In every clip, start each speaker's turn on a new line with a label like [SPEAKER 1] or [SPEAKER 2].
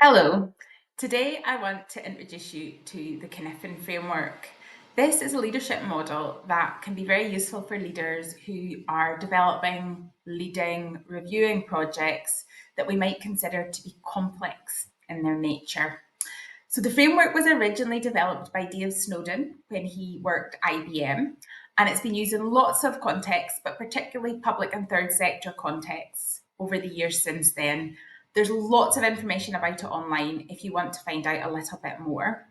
[SPEAKER 1] Hello. Today I want to introduce you to the Cynefin Framework. This is a leadership model that can be very useful for leaders who are developing, leading, reviewing projects that we might consider to be complex in their nature. So the framework was originally developed by Dave Snowden when he worked at IBM, and it's been used in lots of contexts, but particularly public and third sector contexts over the years since then. There's lots of information about it online if you want to find out a little bit more.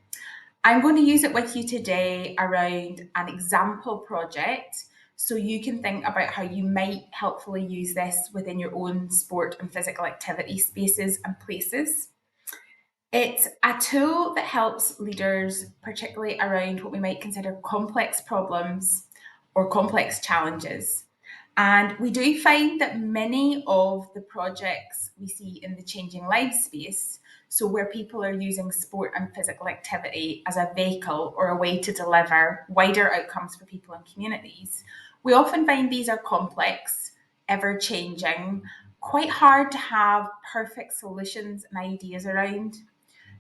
[SPEAKER 1] I'm going to use it with you today around an example project so you can think about how you might helpfully use this within your own sport and physical activity spaces and places. It's a tool that helps leaders, particularly around what we might consider complex problems or complex challenges. And we do find that many of the projects we see in the changing lives space, so where people are using sport and physical activity as a vehicle or a way to deliver wider outcomes for people and communities, we often find these are complex, ever changing, quite hard to have perfect solutions and ideas around.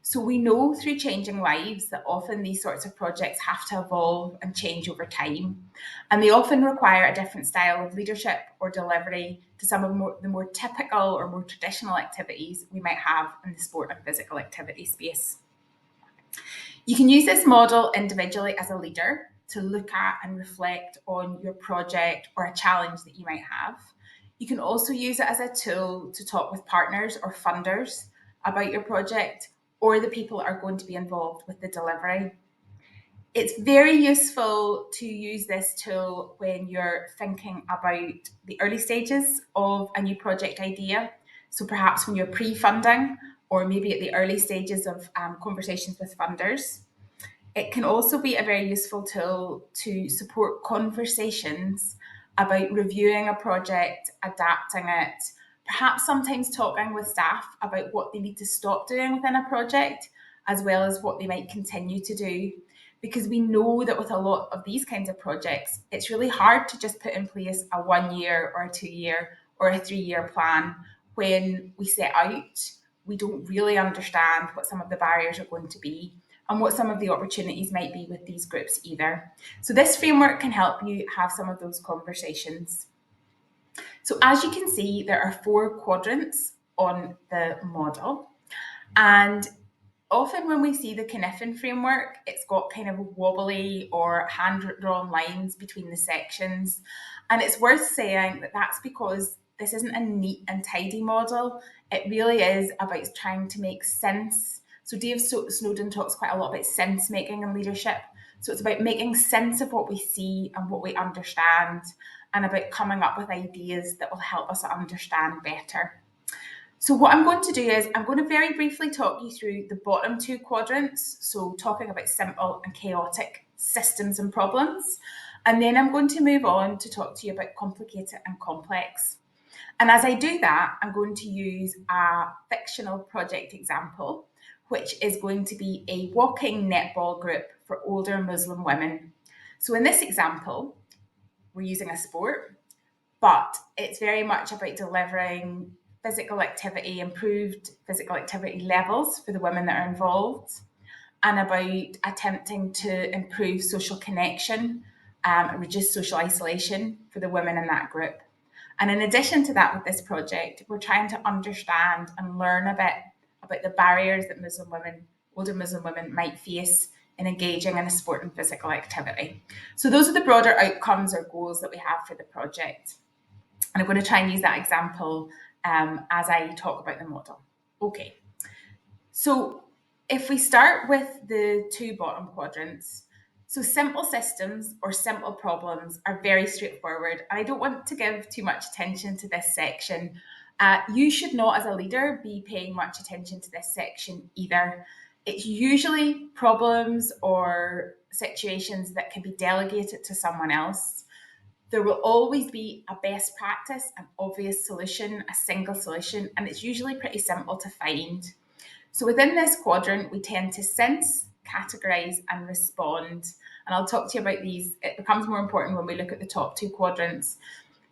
[SPEAKER 1] So we know through changing lives that often these sorts of projects have to evolve and change over time. And they often require a different style of leadership or delivery to some of the more typical or more traditional activities we might have in the sport and physical activity space. You can use this model individually as a leader to look at and reflect on your project or a challenge that you might have. You can also use it as a tool to talk with partners or funders about your project or the people that are going to be involved with the delivery. It's very useful to use this tool when you're thinking about the early stages of a new project idea. So perhaps when you're pre-funding or maybe at the early stages of conversations with funders. It can also be a very useful tool to support conversations about reviewing a project, adapting it, perhaps sometimes talking with staff about what they need to stop doing within a project, as well as what they might continue to do. Because we know that with a lot of these kinds of projects, it's really hard to just put in place a 1 year or a 2 year or a 3 year plan. When we set out, we don't really understand what some of the barriers are going to be and what some of the opportunities might be with these groups either. So this framework can help you have some of those conversations. So as you can see, there are 4 quadrants on the model. And often when we see the Cynefin framework, it's got kind of wobbly or hand-drawn lines between the sections. And it's worth saying that that's because this isn't a neat and tidy model. It really is about trying to make sense. So Dave Snowden talks quite a lot about sense making and leadership. So it's about making sense of what we see and what we understand, and about coming up with ideas that will help us understand better. So what I'm going to do is I'm going to very briefly talk you through the bottom 2 quadrants, so talking about simple and chaotic systems and problems. And then I'm going to move on to talk to you about complicated and complex. And as I do that, I'm going to use a fictional project example, which is going to be a walking netball group for older Muslim women. So in this example, we're using a sport, but it's very much about delivering physical activity, improved physical activity levels for the women that are involved, and about attempting to improve social connection, reduce social isolation for the women in that group. And in addition to that, with this project, we're trying to understand and learn a bit about the barriers that older Muslim women might face in engaging in a sport and physical activity. So those are the broader outcomes or goals that we have for the project. And I'm going to try and use that example as I talk about the model. Okay, so if we start with the 2 bottom quadrants, so simple systems or simple problems are very straightforward. And I don't want to give too much attention to this section. You should not, as a leader, be paying much attention to this section either. It's usually problems or situations that can be delegated to someone else. There will always be a best practice, an obvious solution, a single solution, and it's usually pretty simple to find. So within this quadrant, we tend to sense, categorize, and respond. And I'll talk to you about these. It becomes more important when we look at the top 2 quadrants.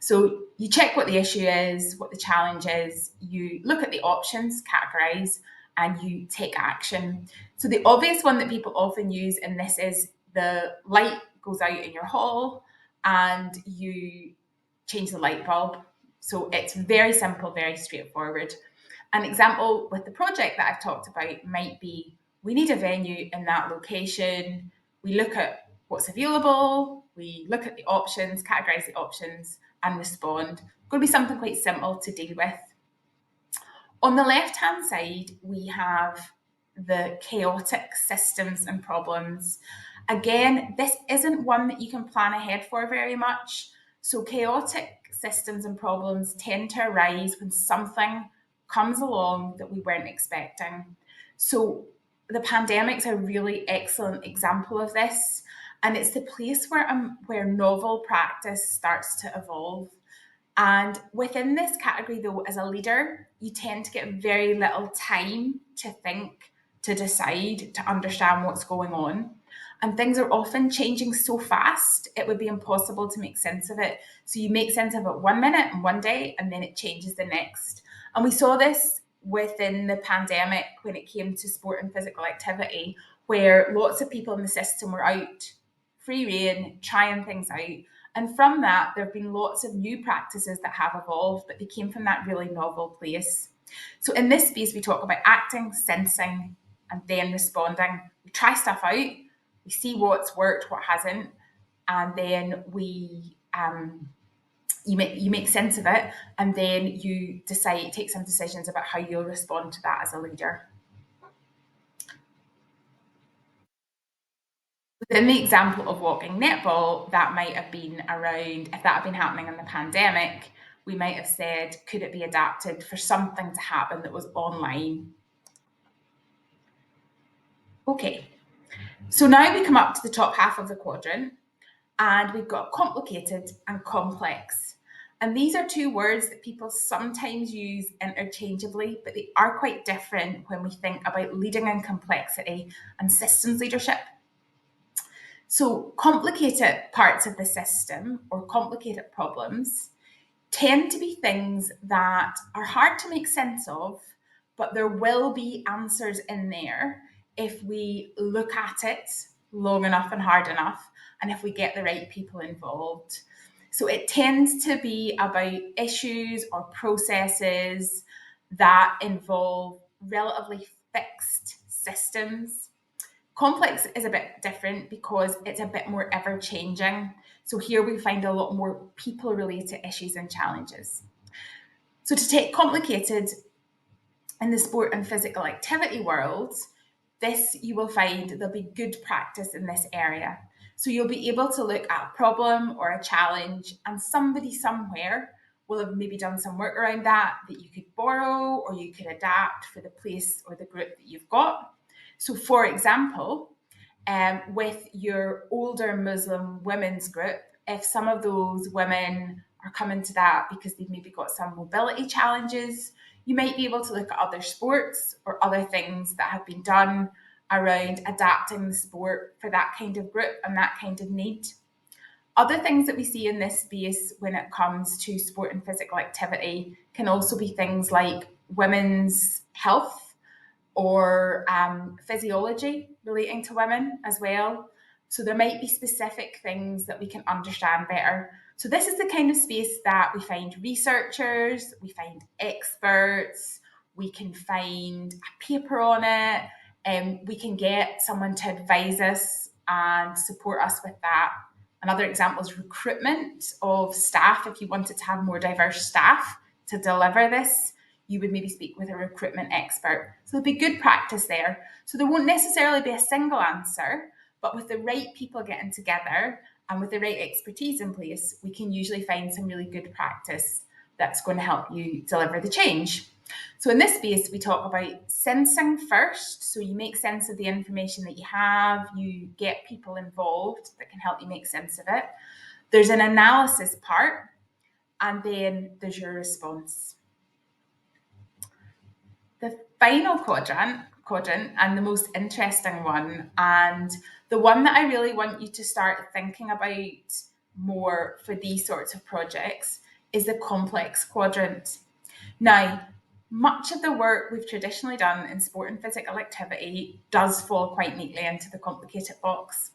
[SPEAKER 1] So you check what the issue is, what the challenge is, you look at the options, categorize, and you take action. So the obvious one that people often use in this is the light goes out in your hall and you change the light bulb. So it's very simple, very straightforward. An example with the project that I've talked about might be we need a venue in that location. We look at what's available, we look at the options, categorize the options, and respond. It's going to be something quite simple to deal with. On the left-hand side, we have the chaotic systems and problems. Again, this isn't one that you can plan ahead for very much. So chaotic systems and problems tend to arise when something comes along that we weren't expecting. So the pandemic's a really excellent example of this, and it's the place where novel practice starts to evolve. And within this category, though, as a leader, you tend to get very little time to think, to decide, to understand what's going on. And things are often changing so fast, it would be impossible to make sense of it. So you make sense of it 1 minute and 1 day, and then it changes the next. And we saw this within the pandemic when it came to sport and physical activity, where lots of people in the system were out, free rein, trying things out. And from that, there have been lots of new practices that have evolved, but they came from that really novel place. So in this space, we talk about acting, sensing, and then responding. We try stuff out, we see what's worked, what hasn't, and then you make sense of it, and then you decide, take some decisions about how you'll respond to that as a leader. Within the example of walking netball, that might have been around, if that had been happening in the pandemic, we might have said, could it be adapted for something to happen that was online? Okay, so now we come up to the top half of the quadrant, and we've got complicated and complex. And these are two words that people sometimes use interchangeably, but they are quite different when we think about leading in complexity and systems leadership. So complicated parts of the system or complicated problems tend to be things that are hard to make sense of, but there will be answers in there if we look at it long enough and hard enough, and if we get the right people involved. So it tends to be about issues or processes that involve relatively fixed systems. Complex is a bit different because it's a bit more ever changing. So here we find a lot more people related issues and challenges. So to take complicated in the sport and physical activity world, this you will find there'll be good practice in this area. So you'll be able to look at a problem or a challenge, and somebody somewhere will have maybe done some work around that you could borrow or you could adapt for the place or the group that you've got. So, for example, with your older Muslim women's group, if some of those women are coming to that because they've maybe got some mobility challenges, you might be able to look at other sports or other things that have been done around adapting the sport for that kind of group and that kind of need. Other things that we see in this space when it comes to sport and physical activity can also be things like women's health or physiology relating to women as well. So there might be specific things that we can understand better. So this is the kind of space that we find researchers, we find experts, we can find a paper on it, and we can get someone to advise us and support us with that. Another example is recruitment of staff. If you wanted to have more diverse staff to deliver this, you would maybe speak with a recruitment expert. So there'll be good practice there. So there won't necessarily be a single answer, but with the right people getting together and with the right expertise in place, we can usually find some really good practice that's going to help you deliver the change. So in this space, we talk about sensing first. So you make sense of the information that you have, you get people involved that can help you make sense of it. There's an analysis part, and then there's your response. The final quadrant and the most interesting one, and the one that I really want you to start thinking about more for these sorts of projects, is the complex quadrant. Now, Much of the work we've traditionally done in sport and physical activity does fall quite neatly into the complicated box.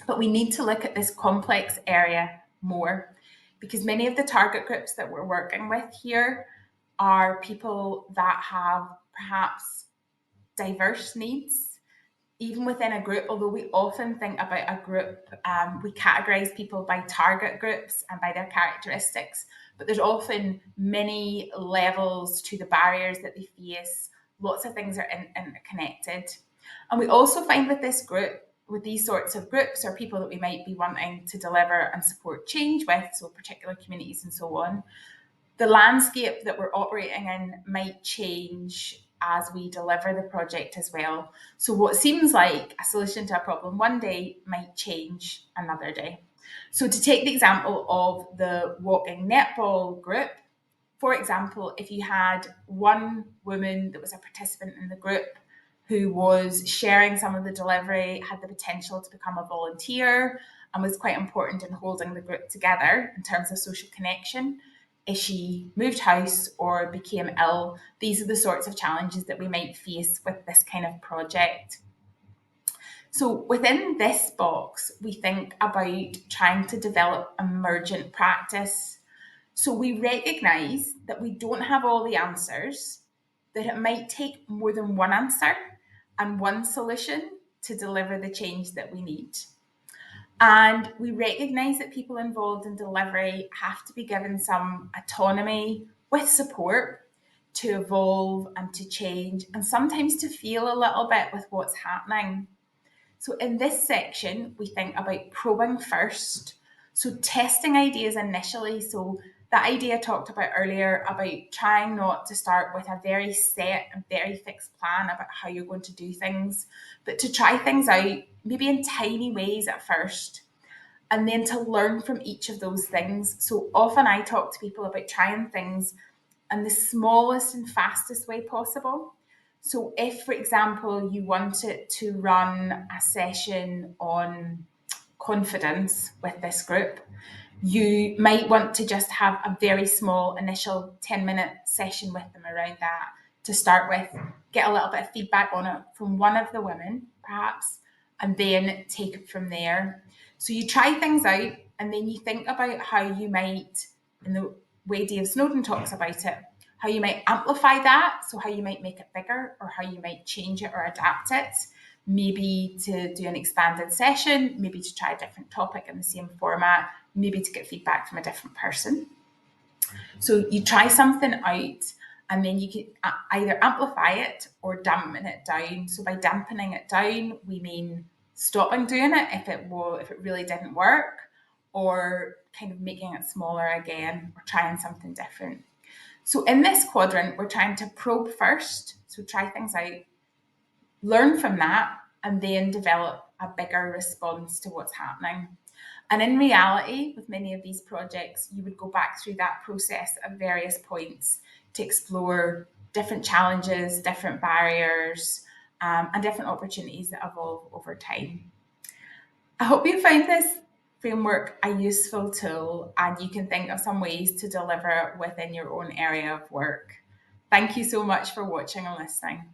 [SPEAKER 1] But we need to look at this complex area more, because many of the target groups that we're working with here are people that have perhaps diverse needs, even within a group. Although we often think about a group, we categorize people by target groups and by their characteristics, but there's often many levels to the barriers that they face. Lots of things are interconnected. And we also find with this group, with these sorts of groups, or people that we might be wanting to deliver and support change with, so particular communities and so on, the landscape that we're operating in might change as we deliver the project as well. So what seems like a solution to a problem one day might change another day. So to take the example of the walking netball group, for example, if you had one woman that was a participant in the group who was sharing some of the delivery, had the potential to become a volunteer, and was quite important in holding the group together in terms of social connection. If she moved house or became ill, these are the sorts of challenges that we might face with this kind of project. So within this box, we think about trying to develop emergent practice. So we recognise that we don't have all the answers, that it might take more than one answer and one solution to deliver the change that we need. And we recognise that people involved in delivery have to be given some autonomy with support to evolve and to change, and sometimes to feel a little bit with what's happening. So in this section, we think about probing first. So testing ideas initially. So that idea I talked about earlier about trying not to start with a very set and very fixed plan about how you're going to do things, but to try things out, maybe in tiny ways at first, and then to learn from each of those things. So often I talk to people about trying things in the smallest and fastest way possible. So if, for example, you wanted to run a session on confidence with this group, you might want to just have a very small initial 10-minute session with them around that to start with, get a little bit of feedback on it from one of the women, perhaps, and then take it from there. So you try things out, and then you think about how you might, in the way Dave Snowden talks about it, how you might amplify that, so how you might make it bigger, or how you might change it or adapt it, maybe to do an expanded session, maybe to try a different topic in the same format, maybe to get feedback from a different person. So you try something out, and then you can either amplify it or dampen it down. So by dampening it down, we mean stopping doing it if it really didn't work, or kind of making it smaller again, or trying something different. So in this quadrant, we're trying to probe first, so try things out, learn from that, and then develop a bigger response to what's happening. And in reality, with many of these projects, you would go back through that process at various points to explore different challenges, different barriers, and different opportunities that evolve over time. I hope you find this framework a useful tool, and you can think of some ways to deliver it within your own area of work. Thank you so much for watching and listening.